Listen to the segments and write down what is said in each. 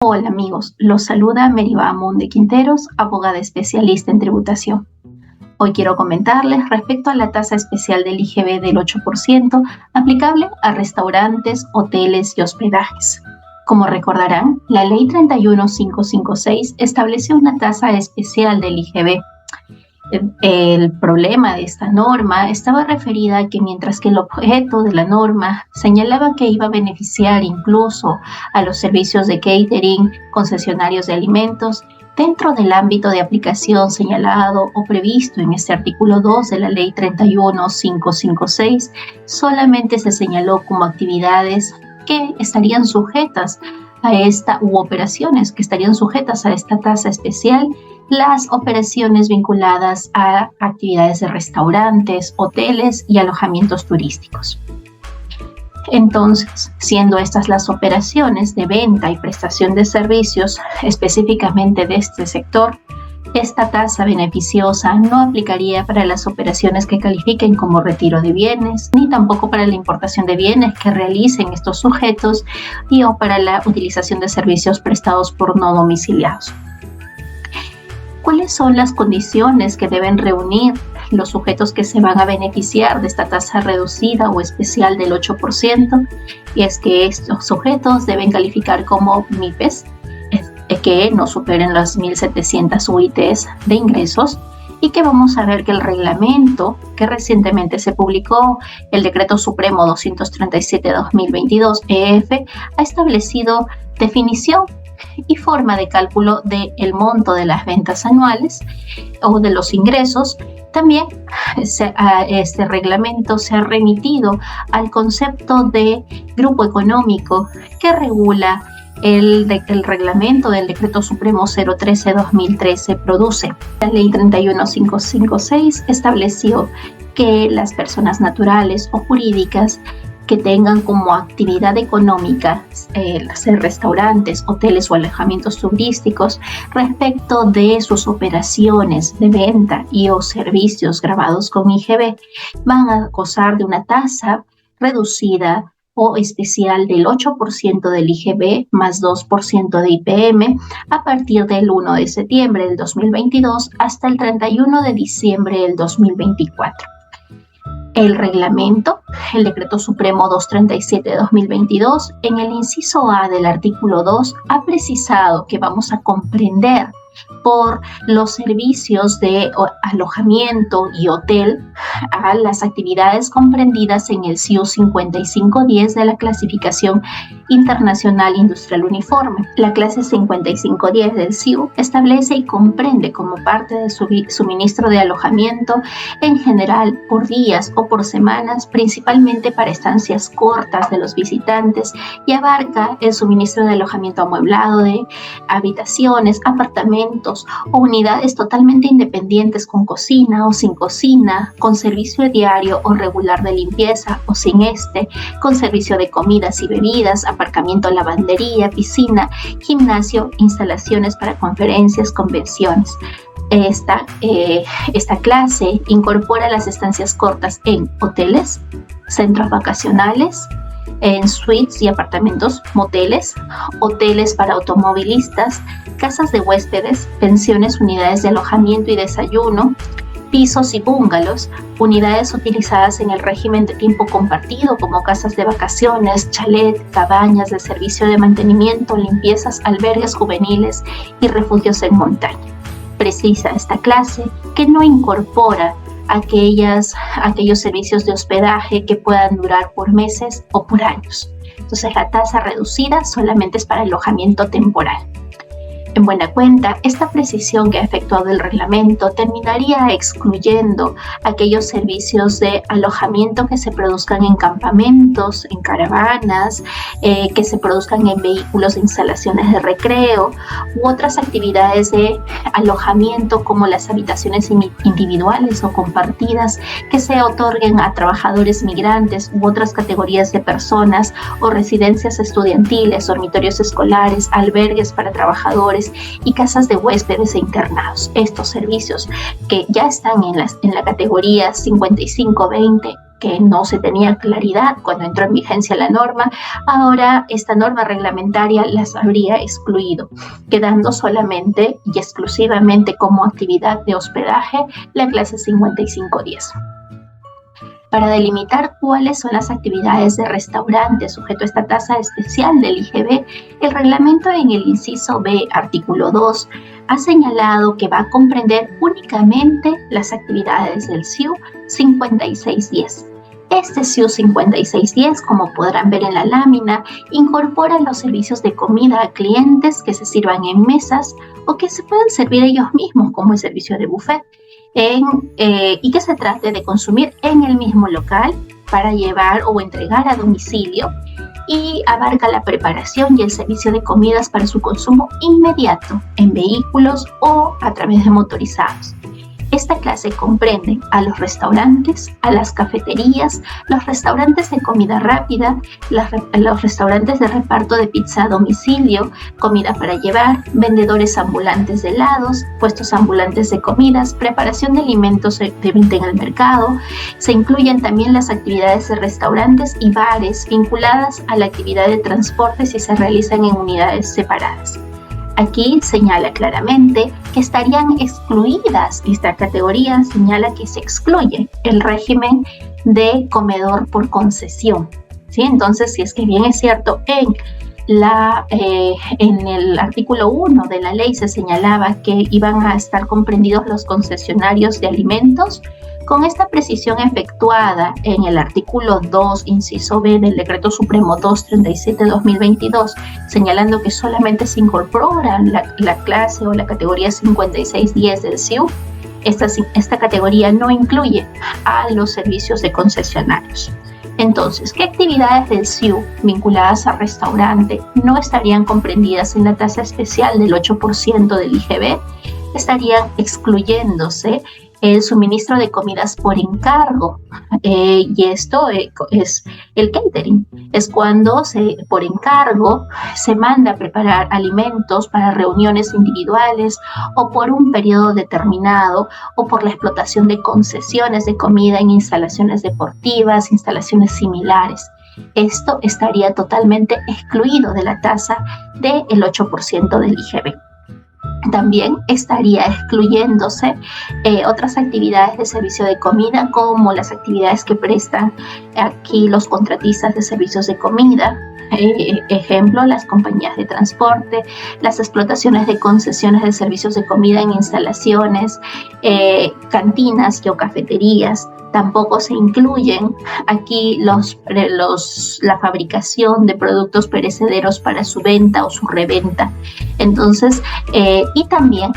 Hola amigos, los saluda Meriva Amunde Quinteros, abogada especialista en tributación. Hoy quiero comentarles respecto a la tasa especial del IGB del 8% aplicable a restaurantes, hoteles y hospedajes. Como recordarán, la Ley 31556 estableció una tasa especial del IGB. El problema de esta norma estaba referida a que mientras que el objeto de la norma señalaba que iba a beneficiar incluso a los servicios de catering, concesionarios de alimentos, dentro del ámbito de aplicación señalado o previsto en este artículo 2 de la Ley 31556, solamente se señaló como actividades que estarían sujetas a operaciones que estarían sujetas a esta tasa especial, las operaciones vinculadas a actividades de restaurantes, hoteles y alojamientos turísticos. Entonces, siendo estas las operaciones de venta y prestación de servicios específicamente de este sector, esta tasa beneficiosa no aplicaría para las operaciones que califiquen como retiro de bienes, ni tampoco para la importación de bienes que realicen estos sujetos o para la utilización de servicios prestados por no domiciliados. ¿Cuáles son las condiciones que deben reunir los sujetos que se van a beneficiar de esta tasa reducida o especial del 8%? Y es que estos sujetos deben calificar como MIPES, que no superen las 1.700 UITs de ingresos, y que vamos a ver que el reglamento que recientemente se publicó, el Decreto Supremo 237/2022 EF, ha establecido definición y forma de cálculo del monto de las ventas anuales o de los ingresos. También este reglamento se ha remitido al concepto de grupo económico que regula el reglamento del Decreto Supremo 013/2013 produce. La Ley 31556 estableció que las personas naturales o jurídicas que tengan como actividad económica hacer restaurantes, hoteles o alojamientos turísticos respecto de sus operaciones de venta y o servicios grabados con IGB van a gozar de una tasa reducida o especial del 8% del IGB más 2% de IPM a partir del 1 de septiembre del 2022 hasta el 31 de diciembre del 2024. El reglamento, el Decreto Supremo 237/2022, en el inciso A del artículo 2, ha precisado que vamos a comprender por los servicios de alojamiento y hotel a las actividades comprendidas en el CIU 5510 de la Clasificación Internacional Industrial Uniforme. La clase 5510 del CIU establece y comprende como parte de su suministro de alojamiento en general por días o por semanas, principalmente para estancias cortas de los visitantes, y abarca el suministro de alojamiento amueblado de habitaciones, apartamentos o unidades totalmente independientes con cocina o sin cocina, con servicio diario o regular de limpieza o sin con servicio de comidas y bebidas, aparcamiento, lavandería, piscina, gimnasio, instalaciones para conferencias, convenciones. Esta clase incorpora las estancias cortas en hoteles, centros vacacionales, en suites y apartamentos, moteles, hoteles para automovilistas, casas de huéspedes, pensiones, unidades de alojamiento y desayuno, pisos y bungalows, unidades utilizadas en el régimen de tiempo compartido como casas de vacaciones, chalet, cabañas de servicio de mantenimiento, limpiezas, albergues juveniles y refugios en montaña. Precisa esta clase que no incorpora aquellos servicios de hospedaje que puedan durar por meses o por años. Entonces, la tasa reducida solamente es para alojamiento temporal. En buena cuenta, esta precisión que ha efectuado el reglamento terminaría excluyendo aquellos servicios de alojamiento que se produzcan en campamentos, en caravanas, que se produzcan en vehículos de instalaciones de recreo u otras actividades de alojamiento como las habitaciones individuales o compartidas que se otorguen a trabajadores migrantes u otras categorías de personas, o residencias estudiantiles, dormitorios escolares, albergues para trabajadores y casas de huéspedes e internados. Estos servicios que ya están en la categoría 5520 que no se tenía claridad cuando entró en vigencia la norma, ahora esta norma reglamentaria las habría excluido, quedando solamente y exclusivamente como actividad de hospedaje la clase 5510. Para delimitar cuáles son las actividades de restaurante sujeto a esta tasa especial del IGB, el reglamento en el inciso B, artículo 2, ha señalado que va a comprender únicamente las actividades del SIU 5610. Este SIU 5610, como podrán ver en la lámina, incorpora los servicios de comida a clientes que se sirvan en mesas o que se puedan servir ellos mismos, como el servicio de buffet, y que se trate de consumir en el mismo local para llevar o entregar a domicilio, y abarca la preparación y el servicio de comidas para su consumo inmediato en vehículos o a través de motorizados. Esta clase comprende a los restaurantes, a las cafeterías, los restaurantes de comida rápida, los restaurantes de reparto de pizza a domicilio, comida para llevar, vendedores ambulantes de helados, puestos ambulantes de comidas, preparación de alimentos de venta en el mercado. Se incluyen también las actividades de restaurantes y bares vinculadas a la actividad de transporte si se realizan en unidades separadas. Aquí señala claramente que estarían excluidas, esta categoría señala que se excluye el régimen de comedor por concesión, ¿sí? Entonces, si es que bien es cierto, en el artículo 1 de la ley se señalaba que iban a estar comprendidos los concesionarios de alimentos, con esta precisión efectuada en el artículo 2, inciso B del Decreto Supremo 237/2022, señalando que solamente se incorpora la clase o la categoría 5610 del SIU, esta categoría no incluye a los servicios de concesionarios. Entonces, ¿qué actividades del SIU vinculadas al restaurante no estarían comprendidas en la tasa especial del 8% del IGB? Estarían excluyéndose el suministro de comidas por encargo, y esto es el catering. Es cuando por encargo se manda a preparar alimentos para reuniones individuales o por un periodo determinado, o por la explotación de concesiones de comida en instalaciones deportivas, instalaciones similares. Esto estaría totalmente excluido de la tasa del 8% del IGB. También estaría excluyéndose otras actividades de servicio de comida, como las actividades que prestan aquí los contratistas de servicios de comida, ejemplo, las compañías de transporte, las explotaciones de concesiones de servicios de comida en instalaciones, cantinas o cafeterías. Tampoco se incluyen aquí la fabricación de productos perecederos para su venta o su reventa. Entonces, y también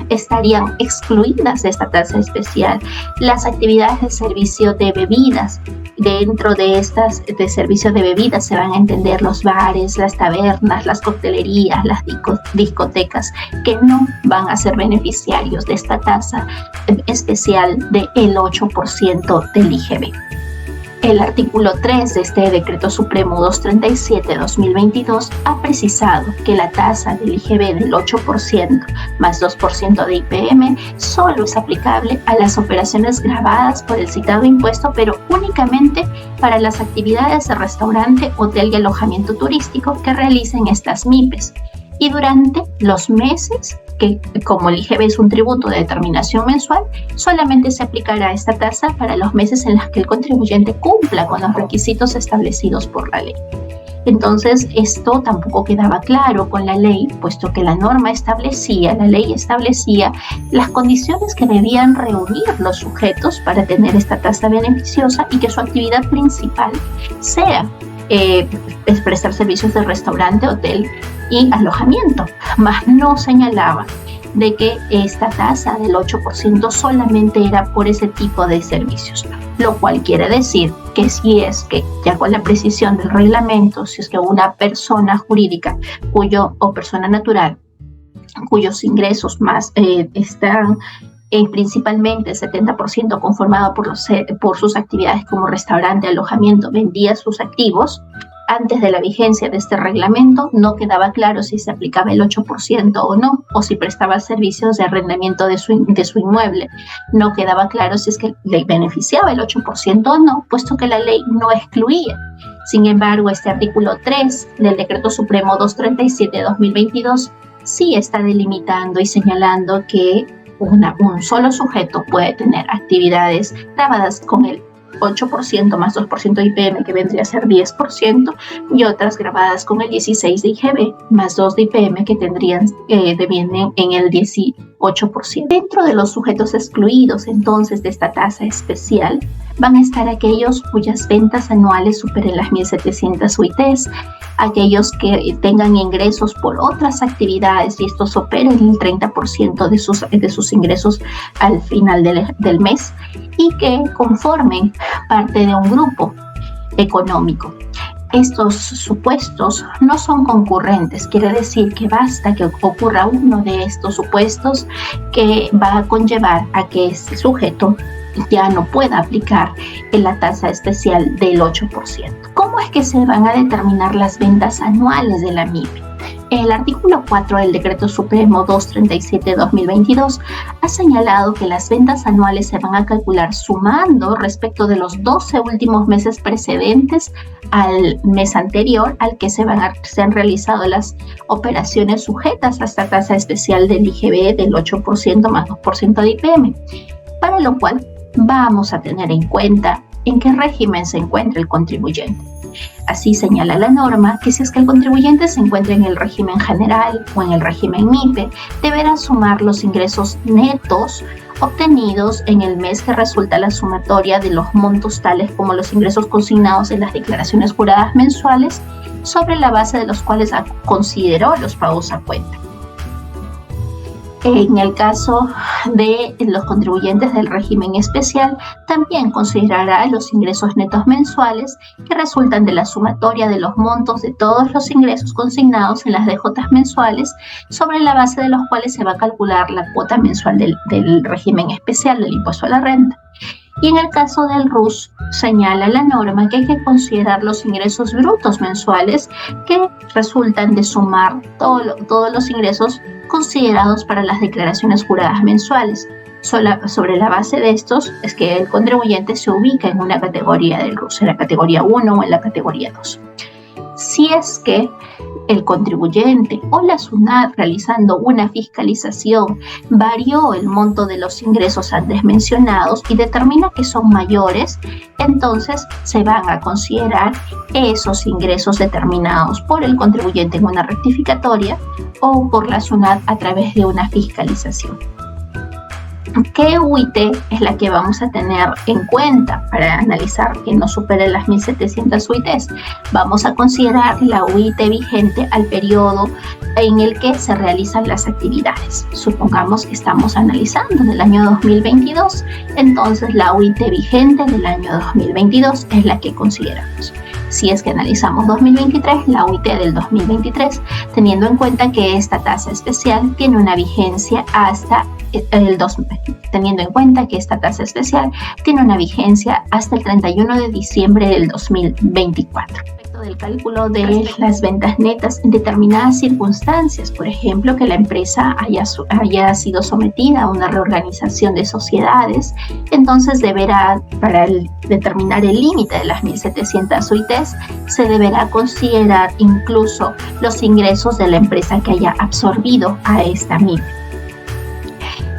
estarían excluidas de esta tasa especial las actividades de servicio de bebidas. Dentro de estas de servicio de bebidas se van a entender los bares, las tabernas, las coctelerías, las discotecas, que no van a ser beneficiarios de esta tasa especial del 8% del IGB. El artículo 3 de este Decreto Supremo 237/2022 ha precisado que la tasa del IGB del 8% más 2% de IPM solo es aplicable a las operaciones gravadas por el citado impuesto, pero únicamente para las actividades de restaurante, hotel y alojamiento turístico que realicen estas MIPES. Y durante los meses que, como el IGB es un tributo de determinación mensual, solamente se aplicará esta tasa para los meses en los que el contribuyente cumpla con los requisitos establecidos por la ley. Entonces, esto tampoco quedaba claro con la ley, puesto que la ley establecía las condiciones que debían reunir los sujetos para tener esta tasa beneficiosa y que su actividad principal sea es prestar servicios de restaurante, hotel y alojamiento, mas no señalaba de que esta tasa del 8% solamente era por ese tipo de servicios, lo cual quiere decir que si es que, ya con la precisión del reglamento, si es que una persona jurídica o persona natural cuyos ingresos más están principalmente el 70% conformado por sus actividades como restaurante, alojamiento, vendía sus activos, antes de la vigencia de este reglamento no quedaba claro si se aplicaba el 8% o no, o si prestaba servicios de arrendamiento de su inmueble. No quedaba claro si es que le beneficiaba el 8% o no, puesto que la ley no excluía. Sin embargo, este artículo 3 del Decreto Supremo 237 de 2022 sí está delimitando y señalando que un solo sujeto puede tener actividades grabadas con el 8% más 2% de IPM, que vendría a ser 10%, y otras grabadas con el 16% de IGB más 2% de IPM, que devienen en el 18%. Dentro de los sujetos excluidos, entonces, de esta tasa especial, van a estar aquellos cuyas ventas anuales superen las 1.700 UITs, aquellos que tengan ingresos por otras actividades y estos superen el 30% de sus ingresos al final del mes, y que conformen parte de un grupo económico. Estos supuestos no son concurrentes, quiere decir que basta que ocurra uno de estos supuestos que va a conllevar a que este sujeto ya no pueda aplicar en la tasa especial del 8%. ¿Cómo es que se van a determinar las ventas anuales de la MIPE? El artículo 4 del Decreto Supremo 237 de 2022 ha señalado que las ventas anuales se van a calcular sumando respecto de los 12 últimos meses precedentes al mes anterior al que se han realizado las operaciones sujetas a esta tasa especial del IGB del 8% más 2% de IPM, para lo cual vamos a tener en cuenta en qué régimen se encuentra el contribuyente. Así señala la norma que si es que el contribuyente se encuentra en el régimen general o en el régimen MIPE, deberá sumar los ingresos netos obtenidos en el mes que resulta la sumatoria de los montos tales como los ingresos consignados en las declaraciones juradas mensuales, sobre la base de los cuales consideró los pagos a cuenta. En el caso de los contribuyentes del régimen especial, también considerará los ingresos netos mensuales que resultan de la sumatoria de los montos de todos los ingresos consignados en las DJs mensuales, sobre la base de los cuales se va a calcular la cuota mensual del régimen especial del impuesto a la renta. Y en el caso del RUS, señala la norma que hay que considerar los ingresos brutos mensuales que resultan de sumar todos los ingresos considerados para las declaraciones juradas mensuales. Sobre la base de estos es que el contribuyente se ubica en una categoría del RUS, en la categoría 1 o en la categoría 2. Si es que el contribuyente o la SUNAT, realizando una fiscalización, varió el monto de los ingresos antes mencionados y determina que son mayores, entonces se van a considerar esos ingresos determinados por el contribuyente en una rectificatoria o por la SUNAT a través de una fiscalización. ¿Qué UIT es la que vamos a tener en cuenta para analizar que no supere las 1.700 UITs? Vamos a considerar la UIT vigente al periodo en el que se realizan las actividades. Supongamos que estamos analizando del año 2022, entonces la UIT vigente del año 2022 es la que consideramos. Si es que analizamos 2023, la UIT del 2023, teniendo en cuenta que esta tasa especial tiene una vigencia hasta el 31 de diciembre del 2024. Respecto del cálculo de las ventas netas en determinadas circunstancias, por ejemplo, que la empresa haya sido sometida a una reorganización de sociedades, entonces para determinar el límite de las 1.700 UITs, se deberá considerar incluso los ingresos de la empresa que haya absorbido a esta MIPE.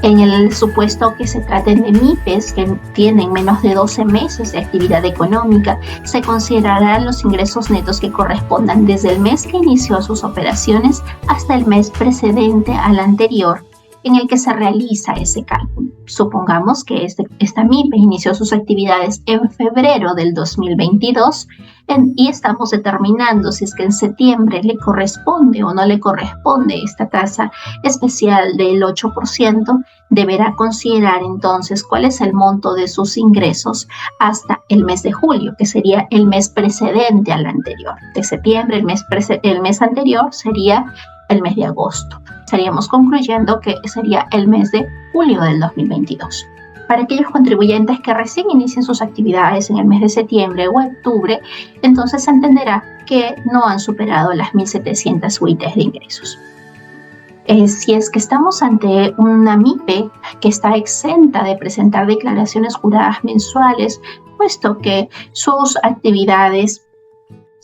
En el supuesto que se traten de MIPEs que tienen menos de 12 meses de actividad económica, se considerarán los ingresos netos que correspondan desde el mes que inició sus operaciones hasta el mes precedente al anterior en el que se realiza ese cálculo. Supongamos que esta MIPE inició sus actividades en febrero del 2022 y estamos determinando si es que en septiembre le corresponde o no le corresponde esta tasa especial del 8%, deberá considerar entonces cuál es el monto de sus ingresos hasta el mes de julio, que sería el mes precedente al anterior. De septiembre, el mes anterior sería el mes de agosto. Estaríamos concluyendo que sería el mes de julio del 2022. Para aquellos contribuyentes que recién inicien sus actividades en el mes de septiembre o octubre, entonces se entenderá que no han superado las 1.700 UITs de ingresos. Si es que estamos ante una MIPE que está exenta de presentar declaraciones juradas mensuales, puesto que sus actividades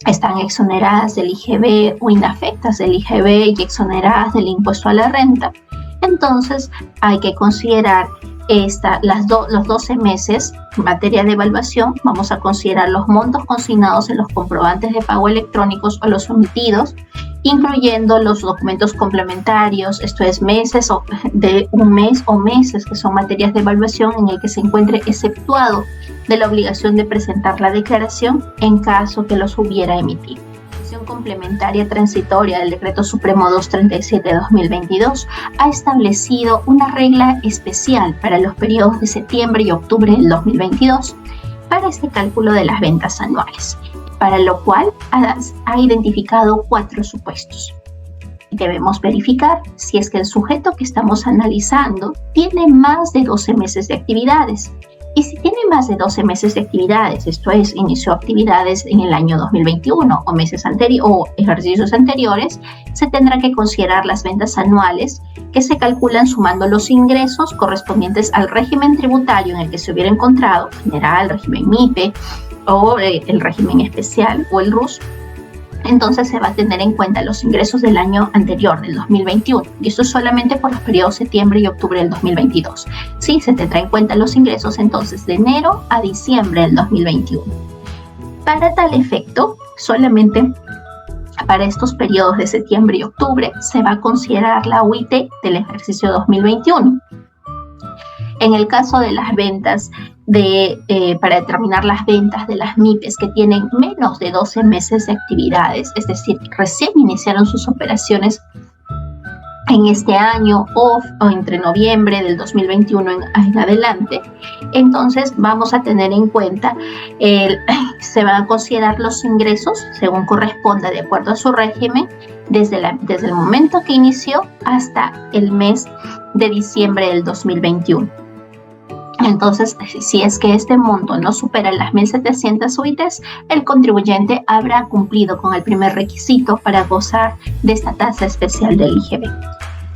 están exoneradas del IGB o inafectas del IGB y exoneradas del impuesto a la renta, entonces hay que considerar los 12 meses en materia de evaluación. Vamos a considerar los montos consignados en los comprobantes de pago electrónicos o los omitidos, incluyendo los documentos complementarios, esto es meses de un mes o meses, que son materias de evaluación en el que se encuentre exceptuado de la obligación de presentar la declaración en caso que los hubiera emitido. Complementaria transitoria del Decreto Supremo 237/2022 ha establecido una regla especial para los periodos de septiembre y octubre del 2022 para este cálculo de las ventas anuales, para lo cual ha identificado 4 supuestos. Debemos verificar si es que el sujeto que estamos analizando tiene más de 12 meses de actividades. Y si tiene más de 12 meses de actividades, esto es, inició actividades en el año 2021 o meses anteriores o ejercicios anteriores, se tendrá que considerar las ventas anuales que se calculan sumando los ingresos correspondientes al régimen tributario en el que se hubiera encontrado, general, régimen MIPE o el régimen especial o el RUS. Entonces se va a tener en cuenta los ingresos del año anterior, del 2021, y esto es solamente por los periodos septiembre y octubre del 2022. Sí, se tendrá en cuenta los ingresos entonces de enero a diciembre del 2021. Para tal efecto, solamente para estos periodos de septiembre y octubre se va a considerar la UIT del ejercicio 2021. En el caso de las ventas para determinar las ventas de las MIPES que tienen menos de 12 meses de actividades, es decir, recién iniciaron sus operaciones en este año o entre noviembre del 2021 en adelante, entonces vamos a tener en cuenta, se van a considerar los ingresos según corresponda de acuerdo a su régimen desde el momento que inició hasta el mes de diciembre del 2021. Entonces, si es que este monto no supera las 1.700 UITs, el contribuyente habrá cumplido con el primer requisito para gozar de esta tasa especial del IGB.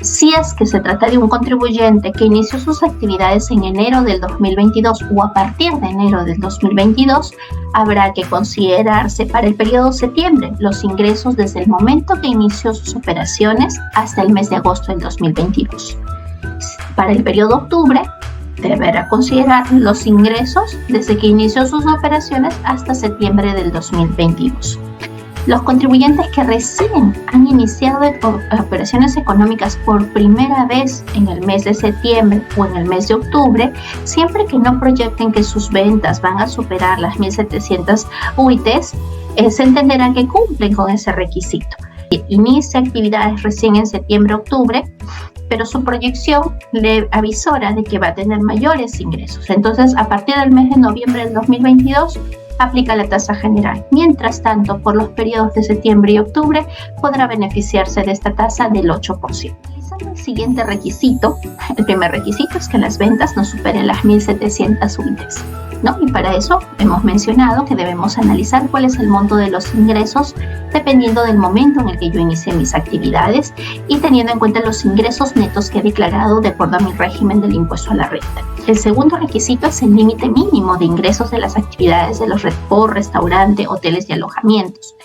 Si es que se trata de un contribuyente que inició sus actividades en enero del 2022 o a partir de enero del 2022, habrá que considerarse para el periodo de septiembre los ingresos desde el momento que inició sus operaciones hasta el mes de agosto del 2022. Para el periodo de octubre, deberá considerar los ingresos desde que inició sus operaciones hasta septiembre del 2022. Los contribuyentes que recién han iniciado operaciones económicas por primera vez en el mes de septiembre o en el mes de octubre, siempre que no proyecten que sus ventas van a superar las 1.700 UITs, se entenderá que cumplen con ese requisito. Inicia actividades recién en septiembre-octubre, pero su proyección le avisora de que va a tener mayores ingresos. Entonces, a partir del mes de noviembre del 2022, aplica la tasa general. Mientras tanto, por los periodos de septiembre y octubre, podrá beneficiarse de esta tasa del 8%. Realizando el siguiente requisito, el primer requisito es que las ventas no superen las 1.700 UITs, ¿no? Y para eso hemos mencionado que debemos analizar cuál es el monto de los ingresos dependiendo del momento en el que yo inicié mis actividades y teniendo en cuenta los ingresos netos que he declarado de acuerdo a mi régimen del impuesto a la renta. El segundo requisito es el límite mínimo de ingresos de las actividades de los restaurante, hoteles y alojamientos.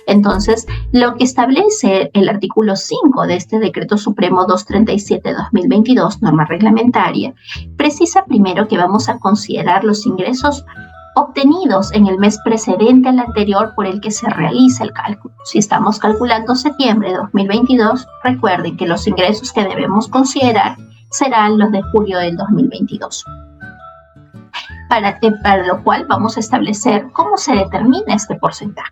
Entonces, lo que establece el artículo 5 de este Decreto Supremo 237/2022, norma reglamentaria, precisa primero que vamos a considerar los ingresos obtenidos en el mes precedente al anterior por el que se realiza el cálculo. Si estamos calculando septiembre de 2022, recuerden que los ingresos que debemos considerar serán los de julio del 2022. Para lo cual vamos a establecer cómo se determina este porcentaje.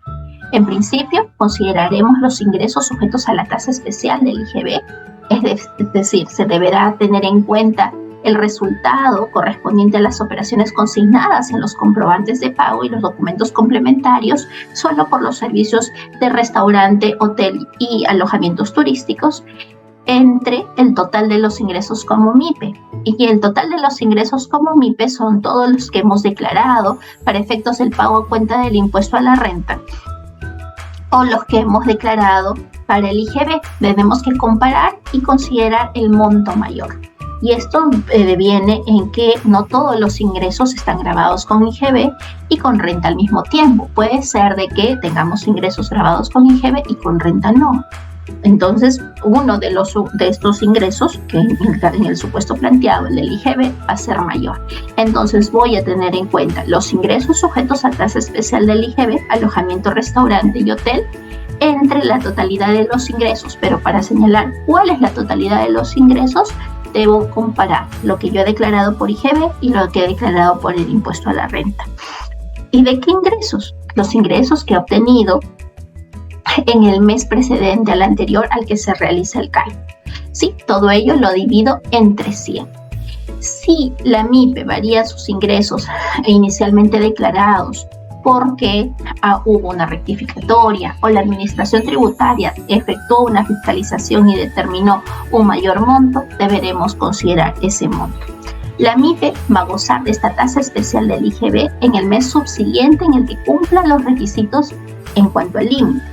En principio, consideraremos los ingresos sujetos a la tasa especial del IGB, es decir, se deberá tener en cuenta el resultado correspondiente a las operaciones consignadas en los comprobantes de pago y los documentos complementarios solo por los servicios de restaurante, hotel y alojamientos turísticos, entre el total de los ingresos como MIPE. Y el total de los ingresos como MIPE son todos los que hemos declarado para efectos del pago a cuenta del impuesto a la renta o los que hemos declarado para el IGB. Tenemos que comparar y considerar el monto mayor. Y esto deviene en que no todos los ingresos están grabados con IGB y con renta al mismo tiempo. Puede ser de que tengamos ingresos grabados con IGB y con renta no. Entonces, uno de estos ingresos, que en el supuesto planteado, el del IGB, va a ser mayor. Entonces, voy a tener en cuenta los ingresos sujetos a tasa especial del IGB, alojamiento, restaurante y hotel, entre la totalidad de los ingresos. Pero para señalar cuál es la totalidad de los ingresos, debo comparar lo que yo he declarado por IGB y lo que he declarado por el impuesto a la renta. ¿Y de qué ingresos? Los ingresos que he obtenido en el mes precedente al anterior al que se realiza el cálculo. Sí, todo ello lo divido entre 100. Si la MIPE varía sus ingresos inicialmente declarados porque hubo una rectificatoria o la administración tributaria efectuó una fiscalización y determinó un mayor monto, deberemos considerar ese monto. La MIPE va a gozar de esta tasa especial del IGB en el mes subsiguiente en el que cumpla los requisitos en cuanto al límite.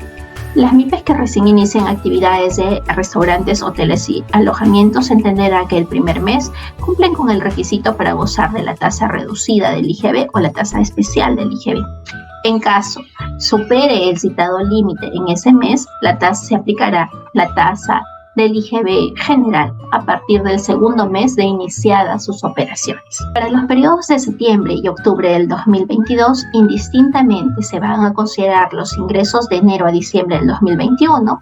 Las MIPES que recién inician actividades de restaurantes, hoteles y alojamientos entenderán que el primer mes cumplen con el requisito para gozar de la tasa reducida del IGB o la tasa especial del IGB. En caso supere el citado límite en ese mes, se aplicará la tasa del IGB general a partir del segundo mes de iniciadas sus operaciones. Para los periodos de septiembre y octubre del 2022, indistintamente se van a considerar los ingresos de enero a diciembre del 2021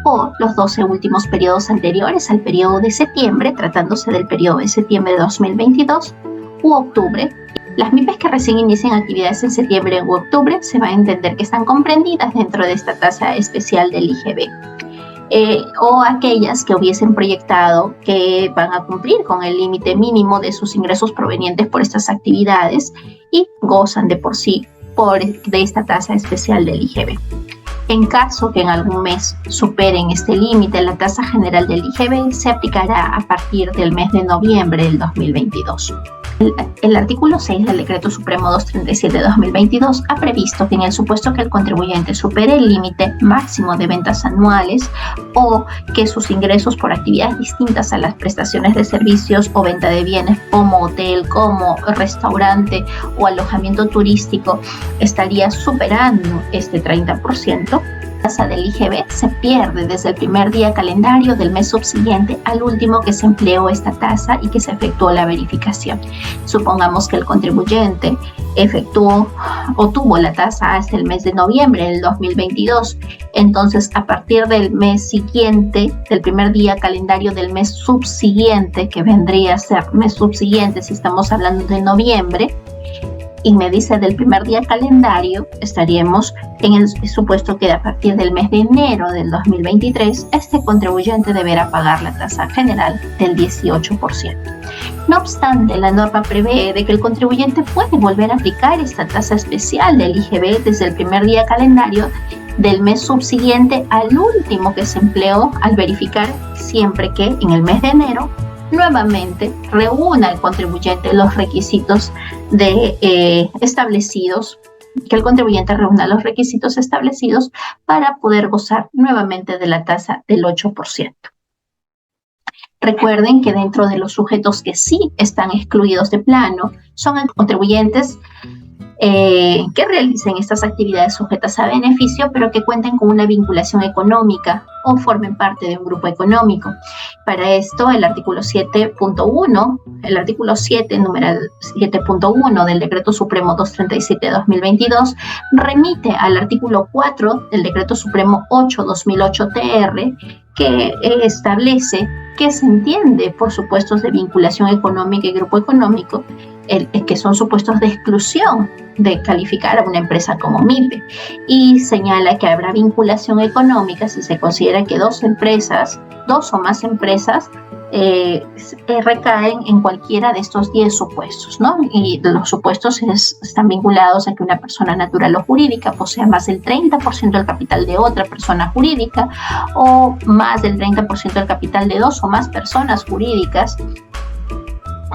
o los 12 últimos periodos anteriores al periodo de septiembre, tratándose del periodo de septiembre de 2022 u octubre. Las MIPES que recién inician actividades en septiembre u octubre se va a entender que están comprendidas dentro de esta tasa especial del IGB. O aquellas que hubiesen proyectado que van a cumplir con el límite mínimo de sus ingresos provenientes por estas actividades y gozan de por sí de esta tasa especial del IGB. En caso que en algún mes superen este límite, la tasa general del IGB se aplicará a partir del mes de noviembre del 2022. El artículo 6 del Decreto Supremo 237 de 2022 ha previsto que en el supuesto que el contribuyente supere el límite máximo de ventas anuales o que sus ingresos por actividades distintas a las prestaciones de servicios o venta de bienes como hotel, como restaurante o alojamiento turístico estaría superando este 30%, la tasa del IGB se pierde desde el primer día calendario del mes subsiguiente al último que se empleó esta tasa y que se efectuó la verificación. Supongamos que el contribuyente efectuó o tuvo la tasa hasta el mes de noviembre del 2022. Entonces, a partir del mes siguiente, del primer día calendario del mes subsiguiente, que vendría a ser mes subsiguiente si estamos hablando de noviembre, y me dice del primer día calendario, estaríamos en el supuesto que a partir del mes de enero del 2023, este contribuyente deberá pagar la tasa general del 18%. No obstante, la norma prevé de que el contribuyente puede volver a aplicar esta tasa especial del IGB desde el primer día calendario del mes subsiguiente al último que se empleó al verificar, siempre que en el mes de enero nuevamente reúna el contribuyente los requisitos establecidos, que el contribuyente reúna los requisitos establecidos para poder gozar nuevamente de la tasa del 8%. Recuerden que dentro de los sujetos que sí están excluidos de plano son los contribuyentes que realicen estas actividades sujetas a beneficio, pero que cuenten con una vinculación económica o formen parte de un grupo económico. Para esto, el artículo 7.1, el artículo 7, numeral 7.1 del Decreto Supremo 237 de 2022, remite al artículo 4 del Decreto Supremo 8/2008 TR, que establece que se entiende por supuestos de vinculación económica y grupo económico, que son supuestos de exclusión de calificar a una empresa como MIPE, y señala que habrá vinculación económica si se considera que dos o más empresas recaen en cualquiera de estos 10 supuestos, ¿no? Y los supuestos están vinculados a que una persona natural o jurídica posea más del 30% del capital de otra persona jurídica o más del 30% del capital de dos o más personas jurídicas,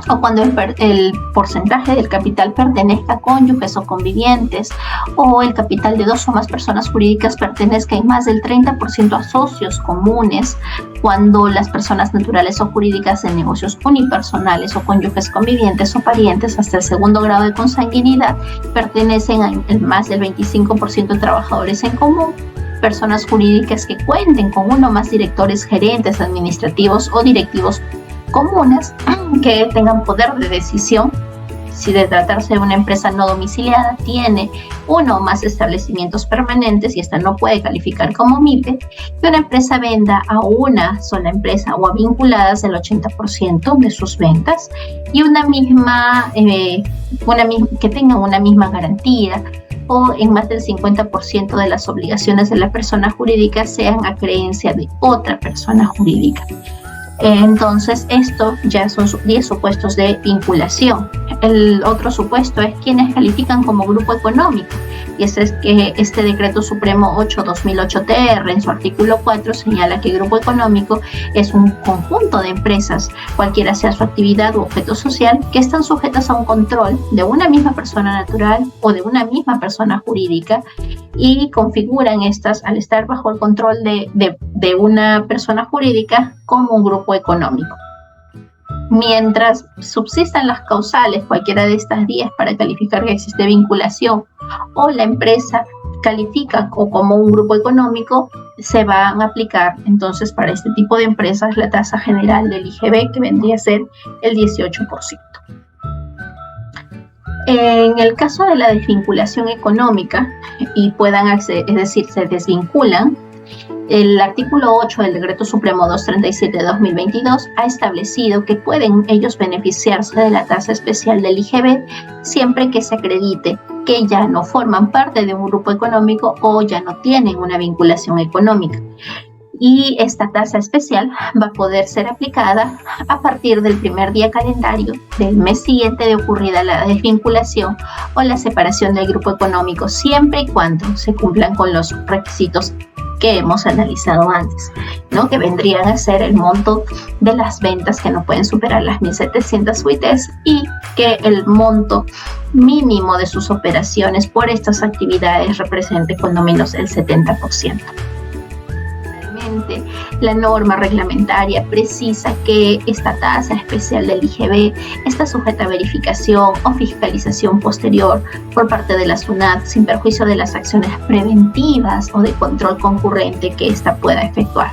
o cuando el porcentaje del capital pertenezca a cónyuges o convivientes, o el capital de 2 o más personas jurídicas pertenezca en más del 30% a socios comunes, cuando las personas naturales o jurídicas en negocios unipersonales o cónyuges convivientes o parientes hasta el segundo grado de consanguinidad pertenecen a más del 25% de trabajadores en común, personas jurídicas que cuenten con uno o más directores, gerentes administrativos o directivos comunes que tengan poder de decisión. Si de tratarse de una empresa no domiciliada tiene uno o más establecimientos permanentes y esta no puede calificar como MIPE, que una empresa venda a una sola empresa o a vinculadas el 80% de sus ventas y que tengan una misma garantía, o en más del 50% de las obligaciones de la persona jurídica sean a creencia de otra persona jurídica. Entonces, esto ya son 10 supuestos de vinculación. El otro supuesto es quienes califican como grupo económico, y ese es que este Decreto Supremo 8/2008-TR en su artículo 4 señala que grupo económico es un conjunto de empresas, cualquiera sea su actividad u objeto social, que están sujetas a un control de una misma persona natural o de una misma persona jurídica, y configuran estas, al estar bajo el control de una persona jurídica, como un grupo económico. Mientras subsistan las causales, cualquiera de estas 10 para calificar que existe vinculación, o la empresa califica como un grupo económico, se van a aplicar entonces para este tipo de empresas la tasa general del IGB, que vendría a ser el 18%. En el caso de la desvinculación económica y puedan acceder, es decir, se desvinculan, el artículo 8 del Decreto Supremo 237/2022 ha establecido que pueden ellos beneficiarse de la tasa especial del IGB siempre que se acredite que ya no forman parte de un grupo económico o ya no tienen una vinculación económica. Y esta tasa especial va a poder ser aplicada a partir del primer día calendario del mes siguiente de ocurrida la desvinculación o la separación del grupo económico, siempre y cuando se cumplan con los requisitos que hemos analizado antes, ¿no? Que vendrían a ser el monto de las ventas que no pueden superar las 1.700 UITs y que el monto mínimo de sus operaciones por estas actividades represente cuando menos el 70%. La norma reglamentaria precisa que esta tasa especial del IGB está sujeta a verificación o fiscalización posterior por parte de la SUNAT, sin perjuicio de las acciones preventivas o de control concurrente que ésta pueda efectuar.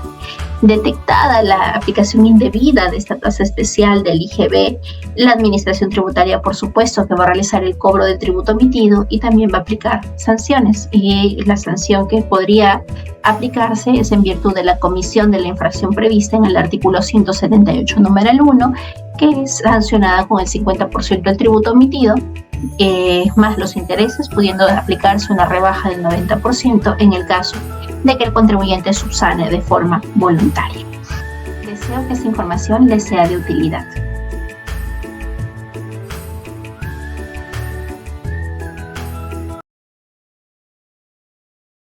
Detectada la aplicación indebida de esta tasa especial del IGB, la Administración Tributaria, por supuesto, que va a realizar el cobro del tributo emitido y también va a aplicar sanciones. Y la sanción que podría aplicarse es en virtud de la comisión de la infracción prevista en el artículo 178, numeral 1, que es sancionada con el 50% del tributo emitido, más los intereses, pudiendo aplicarse una rebaja del 90% en el caso de que el contribuyente subsane de forma voluntaria. Deseo que esta información les sea de utilidad.